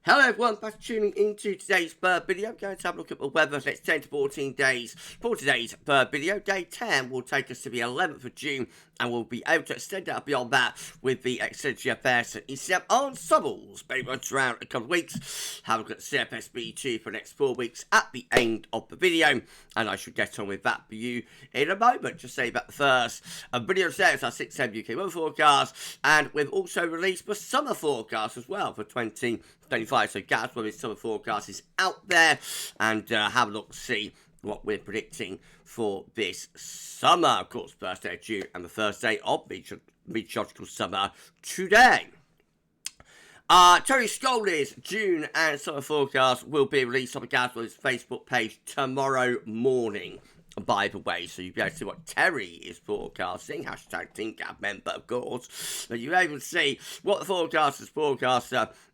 Hello everyone, thanks for tuning into today's bird video. I'm going to have a look at the weather for the next 10 to 14 days. For today's bird video, day 10 will take us to the 11th of June, and we'll be able to extend out beyond that with the extended GFS and ECM ensembles. Maybe runs around a couple of weeks. Have a look at the CFS V2 for the next 4 weeks at the end of the video, and I should get on with that for you in a moment. Just say that the first video today is our 6 a.m. UK weather forecast, and we've also released the summer forecast as well for 2025. So GavsWeatherVids summer forecast is out there, and have a look to see what we're predicting for this summer. Of course, first day of June and the first day of meteorological summer today. Terry Scoley's June and summer forecast will be released on the GavsWeatherVids Facebook page tomorrow morning, by the way, so you'll be able to see what Terry is forecasting, hashtag TeamGav member, of course, but you'll be able to see what the forecaster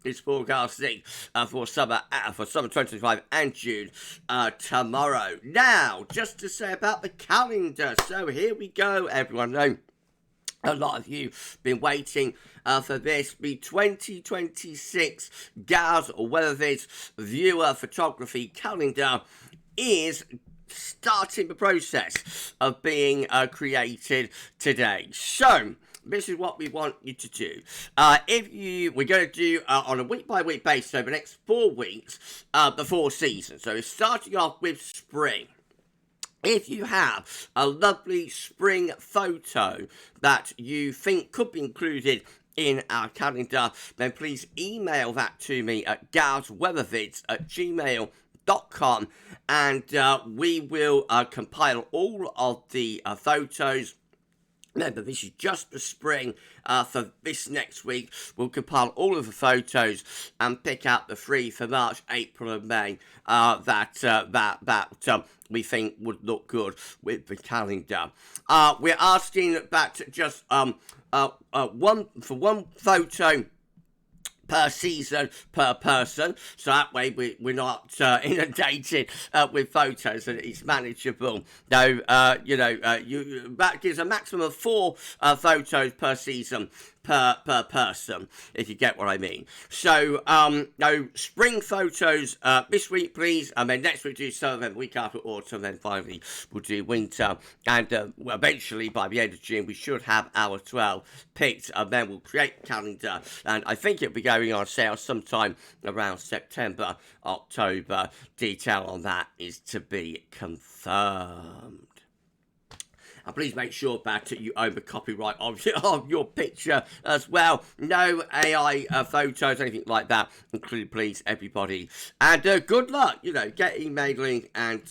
is forecasting for summer 2025 and June tomorrow. Now, just to say about the calendar, so here we go, everyone. Know a lot of you been waiting for this. The 2026 GavsWeatherVids viewer photography calendar is starting the process of being created today. So this is what we want you to do. We're going to do on a week-by-week basis over the next 4 weeks, the 4 seasons. So it's starting off with spring. If you have a lovely spring photo that you think could be included in our calendar, then please email that to me at GavsWeatherVids@gmail.com, and we will compile all of the photos. Remember, this is just the spring. For this next week, we'll compile all of the photos and pick out the 3 for March, April, and May that we think would look good with the calendar. We're asking that just one photo per season, per person, so that way we're not inundated with photos, and it's manageable. Now, that gives a maximum of 4 photos per season, per person, if you get what I mean. So, no spring photos this week, please, and then next week do summer, then the week after autumn, then finally we'll do winter, and eventually by the end of June we should have our 12 picked, and then we'll create a calendar, and I think it'll be going on sale sometime around September, October. Detail on that is to be confirmed. And please make sure that you own the copyright of your picture as well. No AI photos, anything like that, including, please, everybody. And good luck. Get emailing, and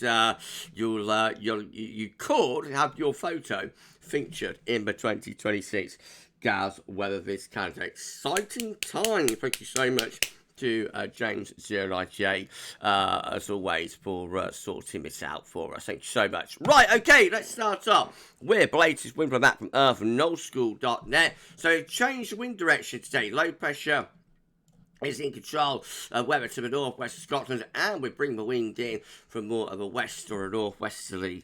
you could have your photo featured in the 2026 GavsWeatherVids calendar. Exciting time. Thank you so much to James098, as always, for sorting this out for us. Thank you so much. Right, okay, let's start off with the latest wind from that from Earth and nullschool.net. So, change the wind direction today. Low pressure is in control of weather to the northwest of Scotland, and we bring the wind in from more of a west or a northwesterly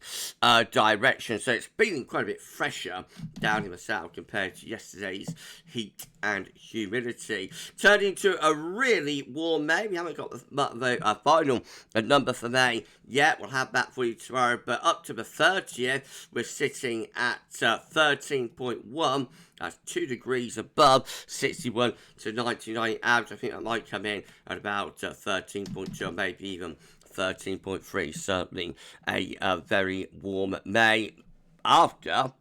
direction. So it's feeling quite a bit fresher down in the south compared to yesterday's heat and humidity. Turned into a really warm May. We haven't got the final number for May yet. We'll have that for you tomorrow. But up to the 30th, we're sitting at 13.1. That's 2 degrees above 61 to 99 average. I think that might come in at about 13.2 or maybe even 13.3. Certainly a very warm May after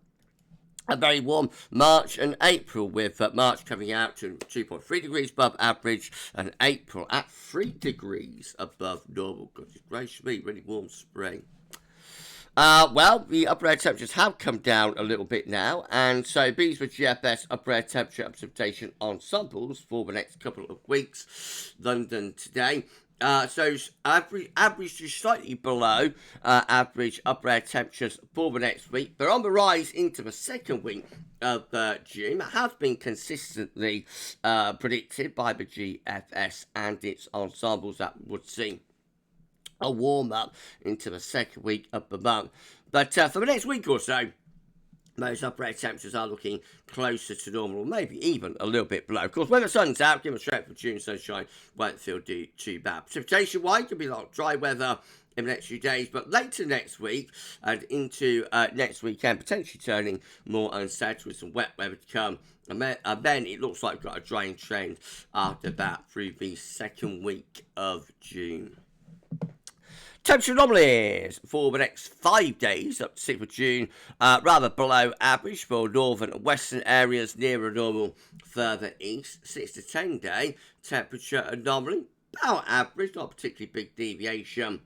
a very warm March and April, with March coming out to 2.3 degrees above average and April at 3 degrees above normal. Goodness gracious me, really warm spring. Well, the upper air temperatures have come down a little bit now, and so these were GFS upper air temperature and precipitation ensembles for the next couple of weeks. London today. So average to slightly below average upper air temperatures for the next week. They're on the rise into the second week of June. That has been consistently predicted by the GFS and its ensembles that would see a warm up into the second week of the month. But for the next week or so, Most upper air temperatures are looking closer to normal, or maybe even a little bit below. Of course, when the sun's out, given strength for June sunshine, won't feel too bad. Precipitation-wise, could be a lot of dry weather in the next few days, but later next week and into next weekend, potentially turning more unsettled with some wet weather to come. And then it looks like we've got a drying trend after that through the second week of June. Temperature anomalies for the next 5 days up to 6th of June, rather below average for northern and western areas, nearer normal further east. 6 to 10 day temperature anomaly, about average, not particularly big deviation.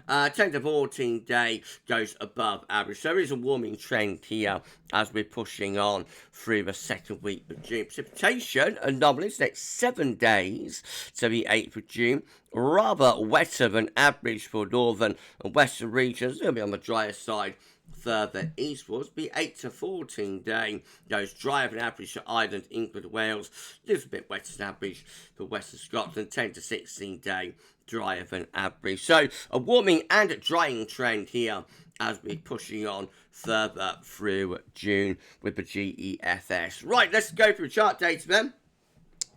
10 to 14 day goes above average. So there is a warming trend here as we're pushing on through the second week of June. Precipitation anomalies next 7 days to the 8th of June. Rather wetter than average for northern and western regions. It'll be on the drier side further eastwards. Be 8 to 14 day goes drier than average for Ireland, England, Wales. A little bit wetter than average for western Scotland. 10 to 16 day drier than average. So a warming and drying trend here as we're pushing on further through June with the GEFS. Right, let's go through chart data then.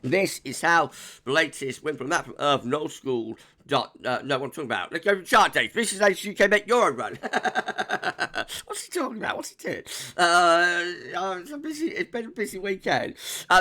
This is how the latest wind map from Earth Null School. No, what I'm talking about. Let's go for chart data. This is latest UK Met Euro run. What's he talking about? What's he doing? It's been a busy weekend.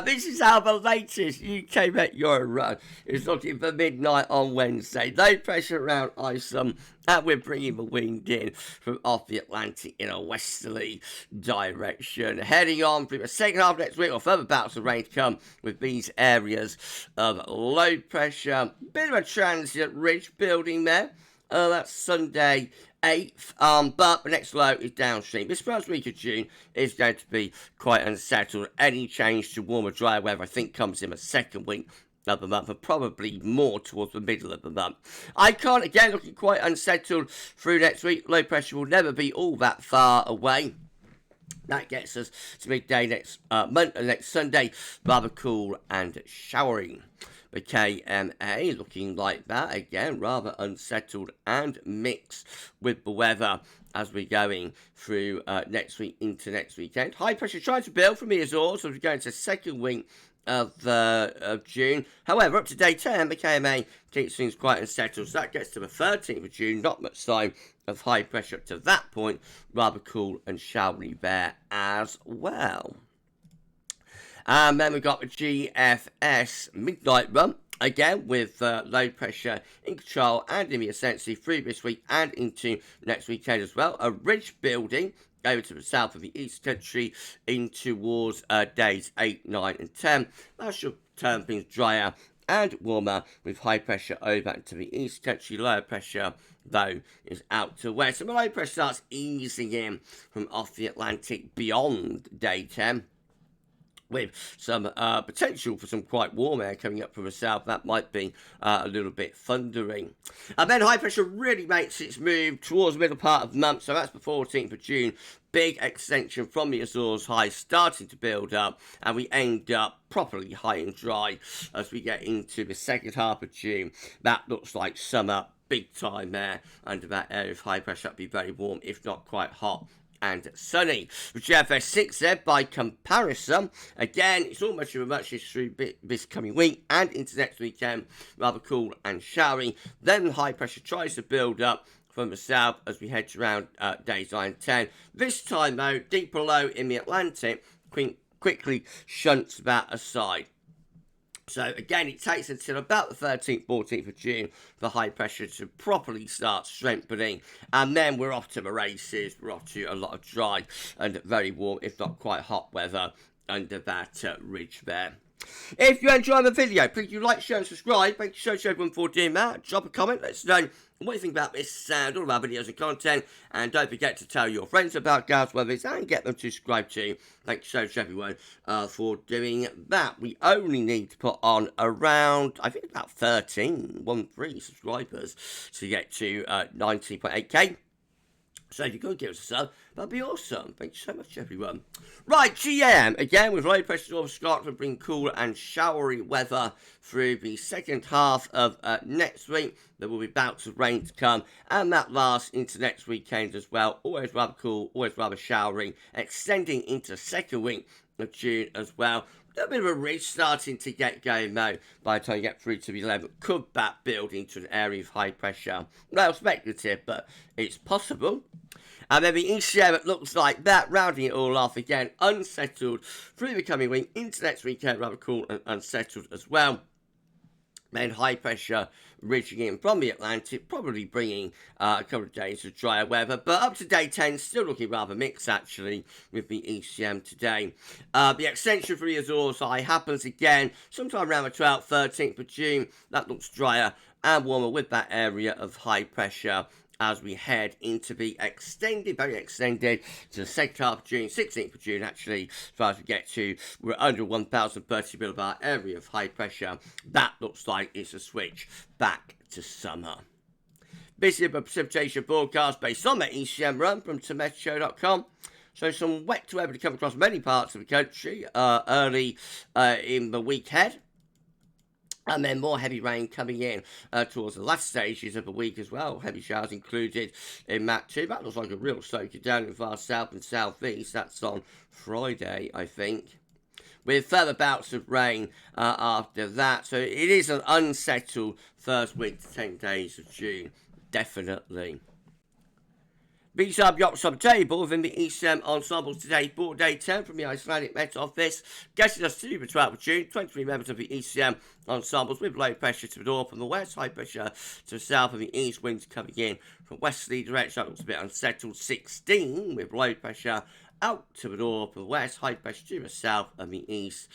This is how the latest UK Met Euro run is looking for midnight on Wednesday. Low pressure around Iceland. And we're bringing the wind in from off the Atlantic in a westerly direction. Heading on through the second half of next week, or further bouts of rain to come with these areas of low pressure. Bit of a transient ridge building there. That's Sunday 8th, but the next low is downstream. This first week of June is going to be quite unsettled. Any change to warmer, drier weather, I think, comes in the second week of the month, and probably more towards the middle of the month. Icon, again, looking quite unsettled through next week. Low pressure will never be all that far away. That gets us to midday next Sunday, rather cool and showery. The KMA looking like that, again, rather unsettled and mixed with the weather as we're going through next week into next weekend. High pressure trying to build from the Azores as we go into second week of June. However, up to day 10, the KMA keeps things quite unsettled. So that gets to the 13th of June. Not much sign of high pressure up to that point. Rather cool and showery there as well. And then we've got the GFS midnight run. Again, with low pressure in control and in the ascendancy through this week and into next weekend as well. A ridge building over to the south of the East Country in towards days 8, 9 and 10. That should turn things drier and warmer with high pressure over to the East Country. Lower pressure, though, is out to west. And the low pressure starts easing in from off the Atlantic beyond day 10. With some potential for some quite warm air coming up from the south. That might be a little bit thundering. And then high pressure really makes its move towards the middle part of the month. So that's the 14th of June. Big extension from the Azores high starting to build up. And we end up properly high and dry as we get into the second half of June. That looks like summer big time there under that area of high pressure. That'll be very warm, if not quite hot and sunny. With GFS 6 there by comparison, again, it's almost a muchness through this coming week and into next weekend, rather cool and showery. Then high pressure tries to build up from the south as we head around days 9 and 10. This time though, deeper low in the Atlantic quickly shunts that aside. So again, it takes until about the 13th, 14th of June for high pressure to properly start strengthening. And then we're off to the races. We're off to a lot of dry and very warm, if not quite hot weather under that ridge there. If you enjoyed the video, please do like, share and subscribe. Thank you so much everyone for doing that. Drop a comment. Let us know what you think about this and all of our videos and content. And don't forget to tell your friends about GavsWeatherVids and get them to subscribe too. Thank you so much everyone for doing that. We only need to put on around, I think about 13 subscribers to get to 19.8k. So if you could give us a sub, that'd be awesome. Thank you so much, everyone. Right, GM, again, with low pressure over Scotland, bring cooler and showery weather through the second half of next week. There will be bouts of rain to come, and that lasts into next weekend as well. Always rather cool, always rather showery, extending into the second week of June as well. A bit of a ridge starting to get going though by the time you get through to the 11th. Could that build into an area of high pressure? Well, speculative, but it's possible. And then the ECM, it looks like that, rounding it all off again, unsettled through the coming week into next weekend, rather cool and unsettled as well. Then high pressure reaching in from the Atlantic, probably bringing a couple of days of drier weather. But up to day 10, still looking rather mixed actually with the ECM today. The extension for the Azores High happens again sometime around the 12th, 13th of June. That looks drier and warmer with that area of high pressure as we head into the extended, very extended, to the second half of June, 16th of June actually, as far as we get to, we're under 1,030 millibar area of high pressure. That looks like it's a switch back to summer. This is a precipitation forecast based on the ECM run from TometoShow.com. So some wet weather to come across many parts of the country early in the week ahead. And then more heavy rain coming in towards the last stages of the week as well. Heavy showers included in that too. That looks like a real soaker down in far south and southeast. That's on Friday, I think. With further bouts of rain after that. So it is an unsettled first week to 10 days of June. Definitely. These are the options on the table within the ECM ensembles today for day 10 from the Icelandic Met Office. Getting us to the 12th of June, 23 members of the ECM ensembles with low pressure to the north and the west, high pressure to the south and the east, winds coming in from westerly direction. That looks a bit unsettled. 16 with low pressure out to the north and the west, high pressure to the south and the east.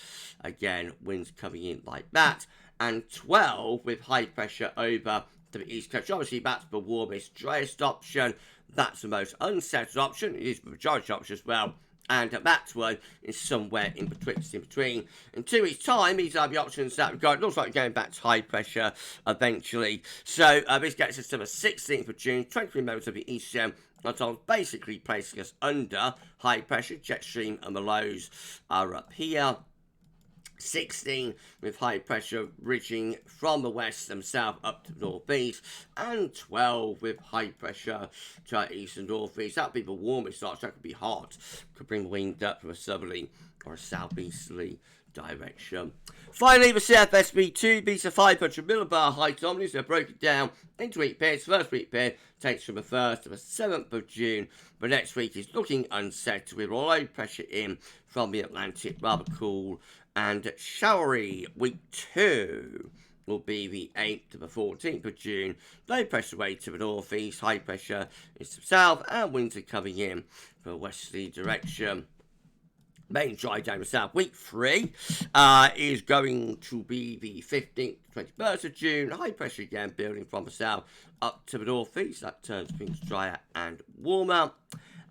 Again, winds coming in like that. And 12 with high pressure over to the east coast. Obviously, that's the warmest, driest option. That's the most unsettled option. It is the majority option as well. And that one is somewhere in between. In 2 weeks' time, these are the options that we've got. It looks like we're going back to high pressure eventually. So this gets us to the 16th of June, 23 members of the ECM. That's basically placing us under high pressure. Jet stream and the lows are up here. 16 with high pressure reaching from the west and south up to the northeast, and 12 with high pressure to east and northeast. That would be the warmest start, so that could be hot. Could bring wind up from a southerly or a southeasterly direction. Finally, the CFS V2 beats a 500 millibar high dominance. They're broken down into week periods. First week period takes from the 1st to the 7th of June. But next week is looking unsettled with low pressure in from the Atlantic, rather cool and showery. Week 2 will be the 8th to the 14th of June. Low pressure way to the northeast, high pressure is to the south, and winds are coming in from a westerly direction. Main dry down the south. Week 3 is going to be the 15th to 21st of June. High pressure again building from the south up to the northeast. That turns things drier and warmer.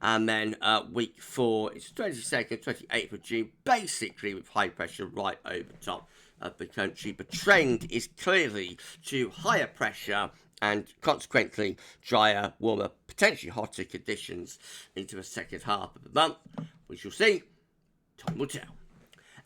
And then week 4 is 22nd, 28th of June, basically with high pressure right over top of the country. The trend is clearly to higher pressure and consequently drier, warmer, potentially hotter conditions into the second half of the month. We shall see. Time will tell.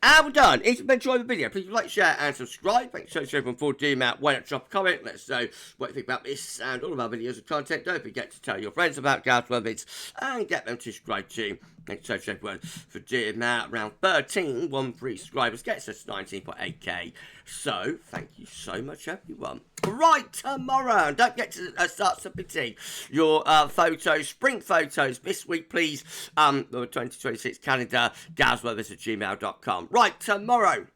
And we're done. If you've enjoyed the video, please like, share, and subscribe. Thanks so much for doing that. Why not drop a comment? Let us know what you think about this and all of our videos and content. Don't forget to tell your friends about GavsWeatherVids and get them to subscribe too. Thanks so much everyone for doing that. Around 13 subscribers gets us 19.8k. So, thank you so much everyone. Right, tomorrow, don't forget to start submitting your photos, spring photos this week, please. The 2026 calendar, GavsWeatherVids@gmail.com. Right, tomorrow,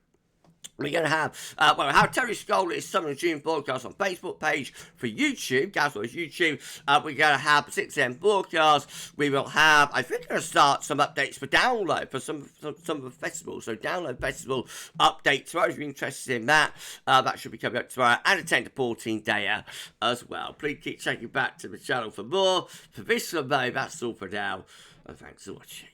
we're going to have, how Terry Skull is Summer and June broadcast on Facebook page for YouTube, GavsWeatherVids YouTube. We're going to have 6 AM broadcast. We will have, I think, going to start some updates for download for some of the festivals. So download festival update tomorrow. If you're interested in that, that should be coming up tomorrow. And attend a 14-dayer as well. Please keep checking back to the channel for more. For this one, though, that's all for now. And thanks for watching.